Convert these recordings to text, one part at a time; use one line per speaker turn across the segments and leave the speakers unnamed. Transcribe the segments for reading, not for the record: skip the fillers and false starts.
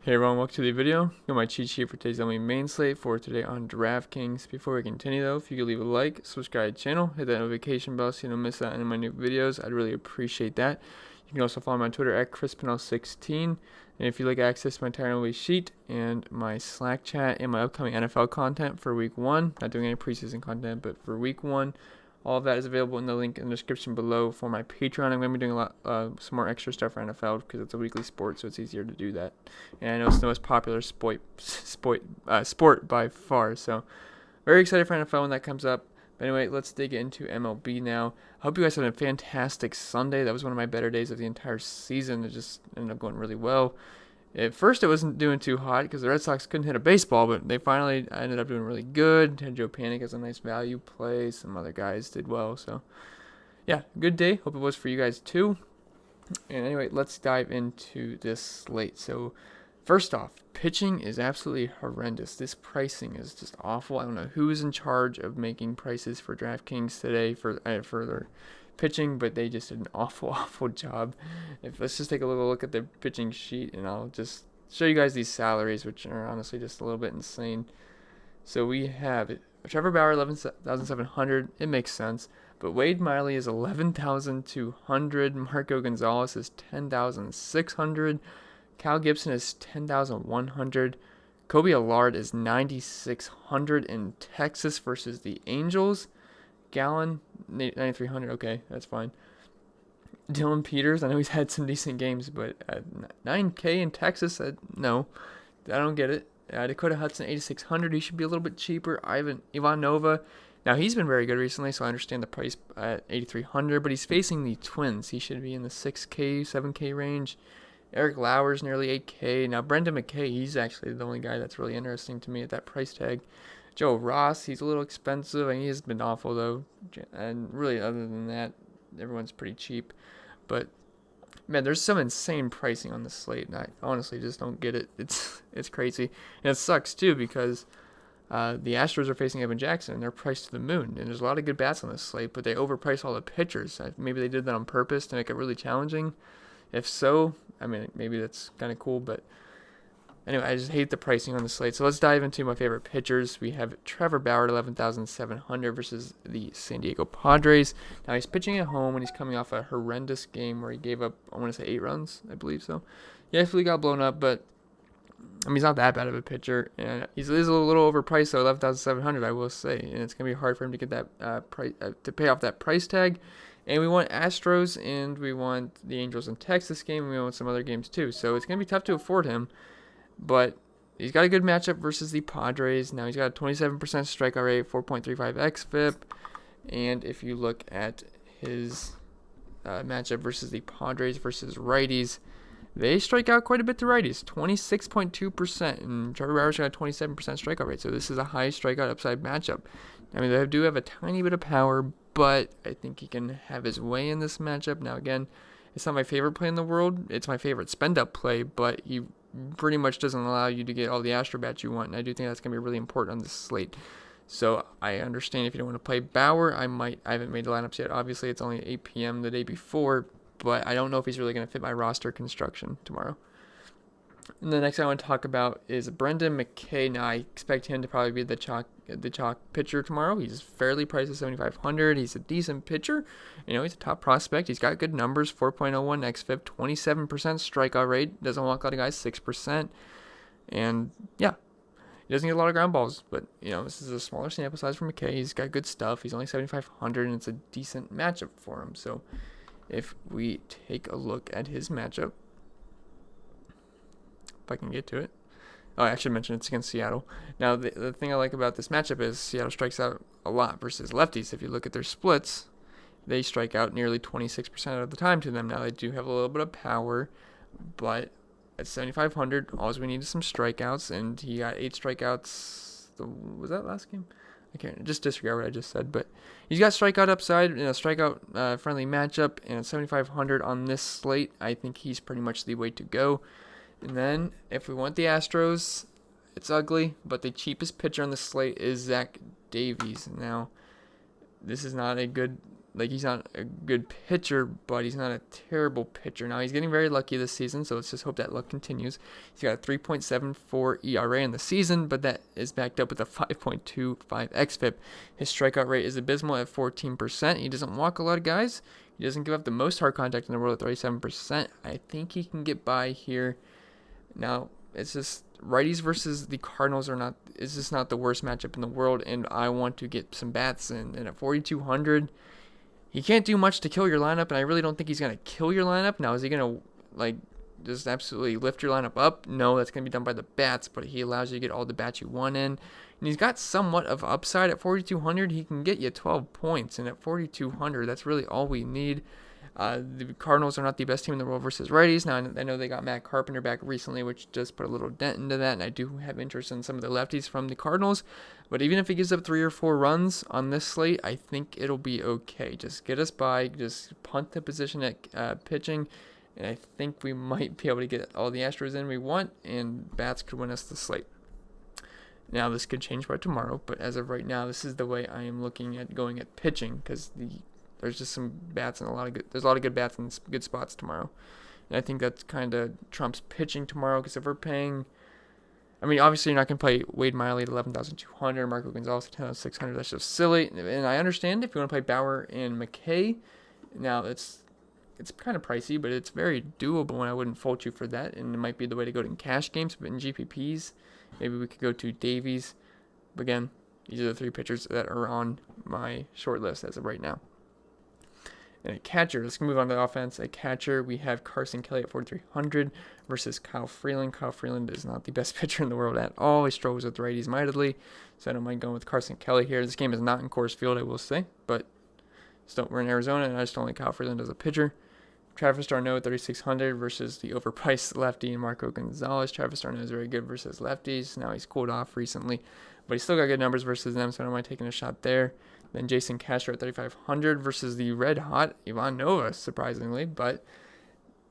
Hey everyone, welcome to the video. Got my cheat sheet for today's MLB main slate for today on DraftKings. Before we continue though, if you could leave a like, subscribe to the channel, hit that notification bell so you don't miss out on any of my new videos, I'd really appreciate that. You can also follow me on Twitter at ChrisPinell16. And if you'd like access to my entire MLB sheet and my Slack chat and my upcoming NFL content for week 1, not doing any preseason content, but for week 1, all of that is available in the link in the description below for my Patreon. I'm going to be doing some more extra stuff for NFL because it's a weekly sport, so it's easier to do that. And I know it's the most popular sport by far, so very excited for NFL when that comes up. But anyway, let's dig into MLB now. I hope you guys had a fantastic Sunday. That was one of my better days of the entire season. It just ended up going really well. At first, it wasn't doing too hot because the Red Sox couldn't hit a baseball, but they finally ended up doing really good. Had Joe Panic as a nice value play. Some other guys did well. So, yeah, good day. Hope it was for you guys too. And anyway, let's dive into this slate. So, first off, pitching is absolutely horrendous. This pricing is just awful. I don't know who's in charge of making prices for DraftKings today for their pitching, but they just did an awful job. Let's just take a little look at the pitching sheet, and I'll just show you guys these salaries, which are honestly just a little bit insane. So we have Trevor Bauer, 11,700. It makes sense. But Wade Miley is 11,200. Marco Gonzalez is 10,600. Cal Gibson is 10,100. Kobe Allard is 9,600 in Texas versus the Angels. Gallon, 9,300. Okay, that's fine. Dylan Peters, I know he's had some decent games, but 9K in Texas, no, I don't get it. Dakota Hudson, 8,600. He should be a little bit cheaper. Ivan Nova, now he's been very good recently, so I understand the price at 8,300, but he's facing the Twins. He should be in the 6K, 7K range. Eric Lauer's nearly 8K. Now, Brendan McKay, he's actually the only guy that's really interesting to me at that price tag. Joe Ross, he's a little expensive, and he has been awful, though. And really, other than that, everyone's pretty cheap. But, man, there's some insane pricing on this slate, and I honestly just don't get it. It's crazy. And it sucks, too, because the Astros are facing Evan Jackson, and they're priced to the moon. And there's a lot of good bats on this slate, but they overprice all the pitchers. Maybe they did that on purpose to make it really challenging. If so, I mean, maybe that's kind of cool, but anyway, I just hate the pricing on the slate. So let's dive into my favorite pitchers. We have Trevor Bauer at 11,700 versus the San Diego Padres. Now, he's pitching at home, and he's coming off a horrendous game where he gave up, I want to say, 8 runs, I believe so. Yeah, he got blown up, but I mean, he's not that bad of a pitcher, and he's a little overpriced, though, 11,700, I will say, and it's going to be hard for him to get that price to pay off that price tag. And we want Astros, and we want the Angels in Texas game, and we want some other games too. So it's going to be tough to afford him. But he's got a good matchup versus the Padres. Now he's got a 27% strikeout rate, 4.35 xFIP. And if you look at his matchup versus the Padres versus righties, they strike out quite a bit to righties, 26.2%. And Trevor Bauer's got a 27% strikeout rate. So this is a high strikeout upside matchup. I mean, they do have a tiny bit of power, but I think he can have his way in this matchup. Now, again, it's not my favorite play in the world. It's my favorite spend-up play, but he pretty much doesn't allow you to get all the Astro bats you want, and I do think that's going to be really important on this slate. So I understand if you don't want to play Bauer, I haven't made the lineups yet. Obviously, it's only 8 p.m. the day before, but I don't know if he's really going to fit my roster construction tomorrow. And the next I want to talk about is Brendan McKay. Now, I expect him to probably be the chalk pitcher tomorrow. He's fairly priced at 7,500. He's a decent pitcher. He's a top prospect. He's got good numbers, 4.01 xFIP, 27% strikeout rate. Doesn't walk a lot of guys, 6%. And, yeah, he doesn't get a lot of ground balls. But, this is a smaller sample size for McKay. He's got good stuff. He's only 7,500, and it's a decent matchup for him. So, if we take a look at his matchup, if I can get to it. Oh, I should mention it's against Seattle. Now, the thing I like about this matchup is Seattle strikes out a lot versus lefties. If you look at their splits, they strike out nearly 26% of the time to them. Now, they do have a little bit of power, but at 7,500, all we need is some strikeouts, and he got 8 strikeouts. Was that last game? I can't just disregard what I just said, but he's got strikeout upside in a strikeout friendly matchup, and at 7,500 on this slate, I think he's pretty much the way to go. And then, if we want the Astros, it's ugly, but the cheapest pitcher on the slate is Zach Davies. Now, this is not a good like, he's not a good pitcher, but he's not a terrible pitcher. Now, he's getting very lucky this season, so let's just hope that luck continues. He's got a 3.74 ERA in the season, but that is backed up with a 5.25 xFIP. His strikeout rate is abysmal at 14%. He doesn't walk a lot of guys. He doesn't give up the most hard contact in the world at 37%. I think he can get by here. Now, it's just righties versus the Cardinals is just not the worst matchup in the world, and I want to get some bats in. And at 4,200, he can't do much to kill your lineup, and I really don't think he's going to kill your lineup. Now, is he going to, like, just absolutely lift your lineup up? No, that's going to be done by the bats, but he allows you to get all the bats you want in. And he's got somewhat of upside. At 4,200, he can get you 12 points, and at 4,200, that's really all we need. The Cardinals are not the best team in the world versus righties. Now, I know they got Matt Carpenter back recently, which just put a little dent into that, and I do have interest in some of the lefties from the Cardinals. But even if he gives up 3 or 4 runs on this slate, I think it'll be okay. Just get us by, just punt the position at pitching, and I think we might be able to get all the Astros in we want, and bats could win us the slate. Now, this could change by tomorrow, but as of right now, this is the way I am looking at going at pitching, because there's just some bats and there's a lot of good bats in good spots tomorrow. And I think that's kind of trumps pitching tomorrow, because if we're paying, I mean, obviously you're not going to play Wade Miley at 11,200, Marco Gonzalez at 10,600. That's just silly. And I understand if you want to play Bauer and McKay. Now, it's kind of pricey, but it's very doable, and I wouldn't fault you for that. And it might be the way to go in cash games, but in GPPs, maybe we could go to Davies. But again, these are the 3 pitchers that are on my short list as of right now. And a catcher, let's move on to the offense. A catcher, we have Carson Kelly at 4,300 versus Kyle Freeland. Kyle Freeland is not the best pitcher in the world at all. He struggles with the righties mightily, so I don't mind going with Carson Kelly here. This game is not in Coors Field, I will say, but we're in Arizona, and I just don't like Kyle Freeland as a pitcher. Travis d'Arnaud at 3,600 versus the overpriced lefty and Marco Gonzalez. Travis d'Arnaud is very good versus lefties. Now he's cooled off recently, but he's still got good numbers versus them, so I don't mind taking a shot there. Then Jason Castro at 3,500 versus the red-hot Ivan Nova, surprisingly. But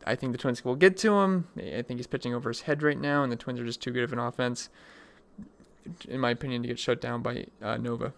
I think the Twins will get to him. I think he's pitching over his head right now, and the Twins are just too good of an offense, in my opinion, to get shut down by Nova.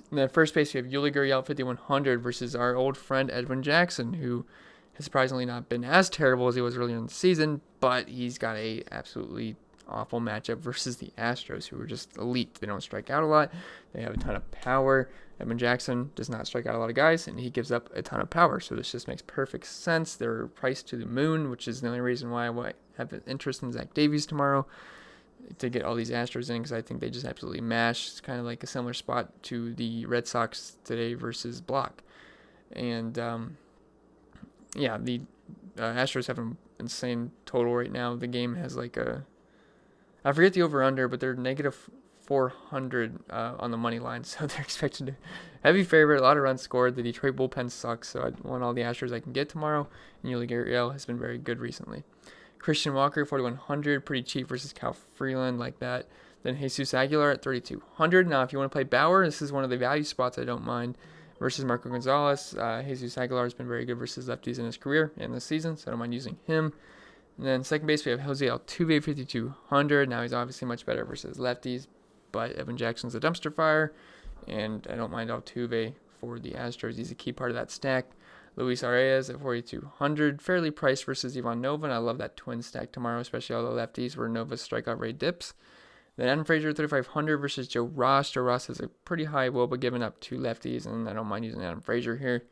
And then at first base, we have Yuli Gurriel at 5,100 versus our old friend Edwin Jackson, who has surprisingly not been as terrible as he was earlier in the season, but he's got a absolutely awful matchup versus the Astros, who are just elite. They don't strike out a lot. They have a ton of power. Edwin Jackson does not strike out a lot of guys, and he gives up a ton of power. So this just makes perfect sense. They're priced to the moon, which is the only reason why I have an interest in Zach Davies tomorrow, to get all these Astros in, because I think they just absolutely mash. It's kind of like a similar spot to the Red Sox today versus Block. And, the Astros have an insane total right now. The game has I forget the over-under, but they're negative 400 on the money line, so they're expected to heavy favorite, a lot of runs scored. The Detroit bullpen sucks, so I want all the Astros I can get tomorrow, and Yuli Gurriel has been very good recently. Christian Walker, 4,100, pretty cheap versus Kyle Freeland, like that. Then Jesus Aguilar at 3,200. Now, if you want to play Bauer, this is one of the value spots I don't mind, versus Marco Gonzalez. Jesus Aguilar has been very good versus lefties in his career and this season, so I don't mind using him. And then second base, we have Jose Altuve, 5,200. Now, he's obviously much better versus lefties, but Evan Jackson's a dumpster fire, and I don't mind Altuve for the Astros. He's a key part of that stack. Luis Arias at 4,200, fairly priced versus Ivan Nova, and I love that twin stack tomorrow, especially all the lefties where Nova's strikeout rate dips. Then Adam Frazier, 3,500 versus Joe Ross. Joe Ross has a pretty high WOBA, giving up 2 lefties, and I don't mind using Adam Frazier here.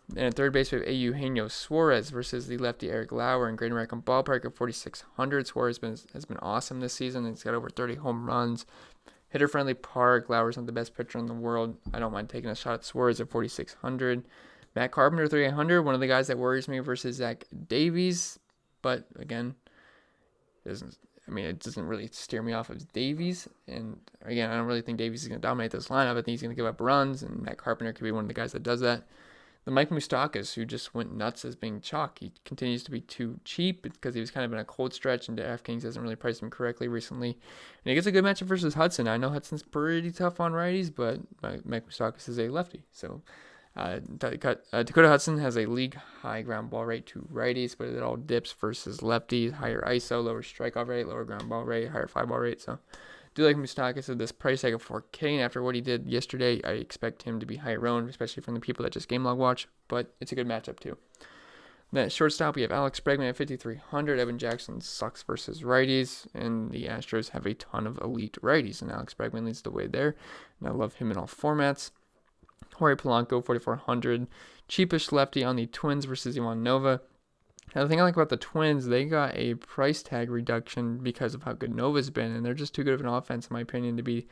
And at third base, we have Eugenio Suarez versus the lefty Eric Lauer in Great American Ballpark at 4,600. Suarez has been awesome this season. He's got over 30 home runs. Hitter-friendly park. Lauer's not the best pitcher in the world. I don't mind taking a shot at Suarez at 4,600. Matt Carpenter, 3,800. One of the guys that worries me versus Zach Davies. But, again, it doesn't really steer me off of Davies. And, again, I don't really think Davies is going to dominate this lineup. I think he's going to give up runs, and Matt Carpenter could be one of the guys that does that. The Mike Moustakas, who just went nuts as being chalk. He continues to be too cheap because he was kind of in a cold stretch, and DraftKings hasn't really priced him correctly recently. And he gets a good matchup versus Hudson. I know Hudson's pretty tough on righties, but Mike Moustakas is a lefty. So Dakota Hudson has a league-high ground ball rate to righties, but it all dips versus lefties. Higher ISO, lower strikeout rate, lower ground ball rate, higher fly ball rate. So Do like Moustakas at this price tag of 4K, and after what he did yesterday, I expect him to be higher owned, especially from the people that just game log watch, but it's a good matchup too. Then at shortstop, we have Alex Bregman at 5,300. Evan Jackson sucks versus righties, and the Astros have a ton of elite righties, and Alex Bregman leads the way there, and I love him in all formats. Jorge Polanco, 4,400. Cheapish lefty on the Twins versus Ivan Nova. Now, the thing I like about the Twins, they got a price tag reduction because of how good Nova's been, and they're just too good of an offense, in my opinion, to be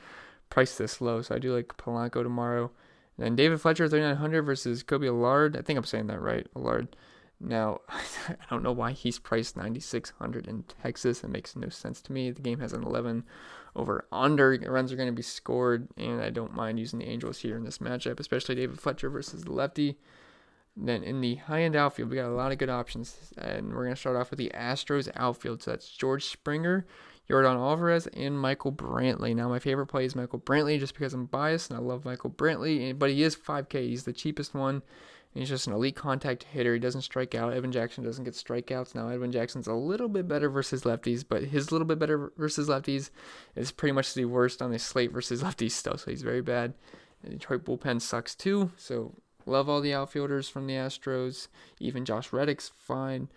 priced this low. So I do like Polanco tomorrow. And then David Fletcher, 3,900 versus Kobe Allard. I think I'm saying that right, Allard. Now, I don't know why he's priced 9,600 in Texas. It makes no sense to me. The game has an 11 over under. Runs are going to be scored, and I don't mind using the Angels here in this matchup, especially David Fletcher versus the lefty. Then in the high-end outfield, we got a lot of good options, and we're going to start off with the Astros outfield. So that's George Springer, Yordan Alvarez, and Michael Brantley. Now, my favorite play is Michael Brantley just because I'm biased, and I love Michael Brantley, but he is 5K. He's the cheapest one, and he's just an elite contact hitter. He doesn't strike out. Evan Jackson doesn't get strikeouts. Now, Evan Jackson's a little bit better versus lefties, but his little bit better versus lefties is pretty much the worst on the slate versus lefties still, so he's very bad. The Detroit bullpen sucks too, so love all the outfielders from the Astros. Even Josh Reddick's fine.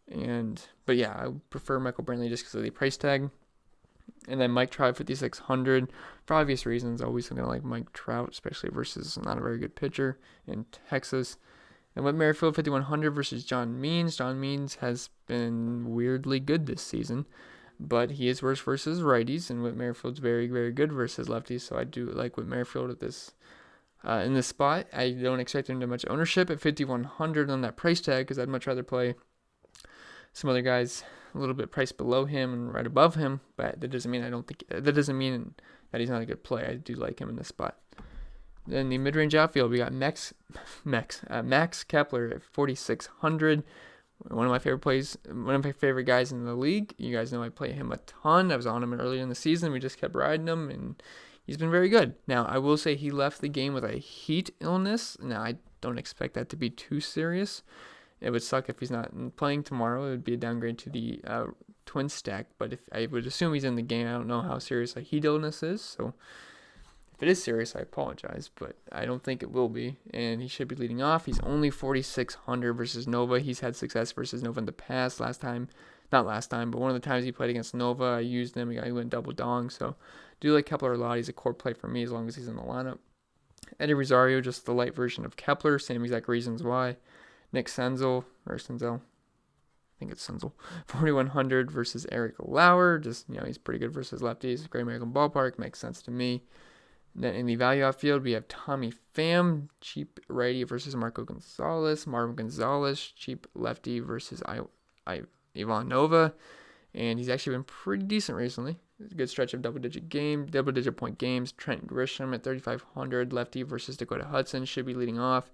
But yeah, I prefer Michael Brantley just because of the price tag. And then Mike Trout, 5,600. For obvious reasons, always going to like Mike Trout, especially versus not a very good pitcher in Texas. And Whit Merrifield, 5,100 versus John Means. John Means has been weirdly good this season, but he is worse versus righties, and Whit Merrifield's very, very good versus lefties. So I do like Whit Merrifield at this in this spot. I don't expect him to much ownership at 5,100 on that price tag because I'd much rather play some other guys a little bit priced below him and right above him. But that doesn't mean that he's not a good play. I do like him in this spot. Then the mid-range outfield, we got Max Kepler at 4,600. One of my favorite plays, one of my favorite guys in the league. You guys know I play him a ton. I was on him earlier in the season. We just kept riding him, and he's been very good. Now, I will say he left the game with a heat illness. Now, I don't expect that to be too serious. It would suck if he's not playing tomorrow. It would be a downgrade to the twin stack. But if I would assume he's in the game, I don't know how serious a heat illness is. So if it is serious, I apologize. But I don't think it will be. And he should be leading off. He's only 4,600 versus Nova. He's had success versus Nova in the past. Not last time, but one of the times he played against Nova, I used him. He went double dong. So do like Kepler a lot. He's a core play for me as long as he's in the lineup. Eddie Rosario, just the light version of Kepler. Same exact reasons why. Nick Senzel, I think it's Senzel, 4,100 versus Eric Lauer. Just, he's pretty good versus lefties. Great American Ballpark, makes sense to me. Then in the value outfield, we have Tommy Pham, cheap righty versus Marco Gonzalez. Marvin Gonzalez, cheap lefty versus Ivan Nova. And he's actually been pretty decent recently. A good stretch of double-digit point games. Trent Grisham at 3,500, lefty versus Dakota Hudson, should be leading off.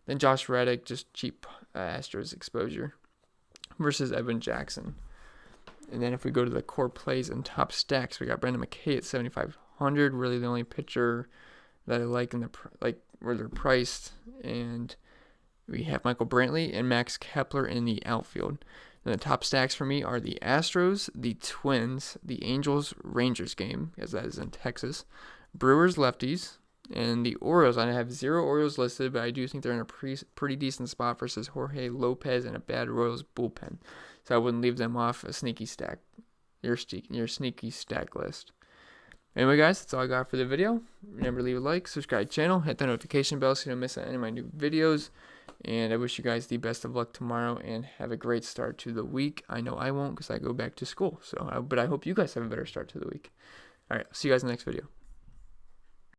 Then Josh Reddick, just cheap Astros exposure versus Evan Jackson. And then if we go to the core plays and top stacks, we got Brandon McKay at 7,500. Really the only pitcher that I like where they're priced. And we have Michael Brantley and Max Kepler in the outfield. Then the top stacks for me are the Astros, the Twins, the Angels-Rangers game, as that is in Texas, Brewers lefties, and the Orioles. I have 0 Orioles listed, but I do think they're in a pretty decent spot versus Jorge Lopez and a bad Royals bullpen. So I wouldn't leave them off a sneaky stack, your sneaky stack list. Anyway, guys, that's all I got for the video. Remember to leave a like, subscribe to the channel, hit the notification bell so you don't miss any of my new videos. And I wish you guys the best of luck tomorrow and have a great start to the week. I know I won't because I go back to school. But I hope you guys have a better start to the week. All right, see you guys in the next video.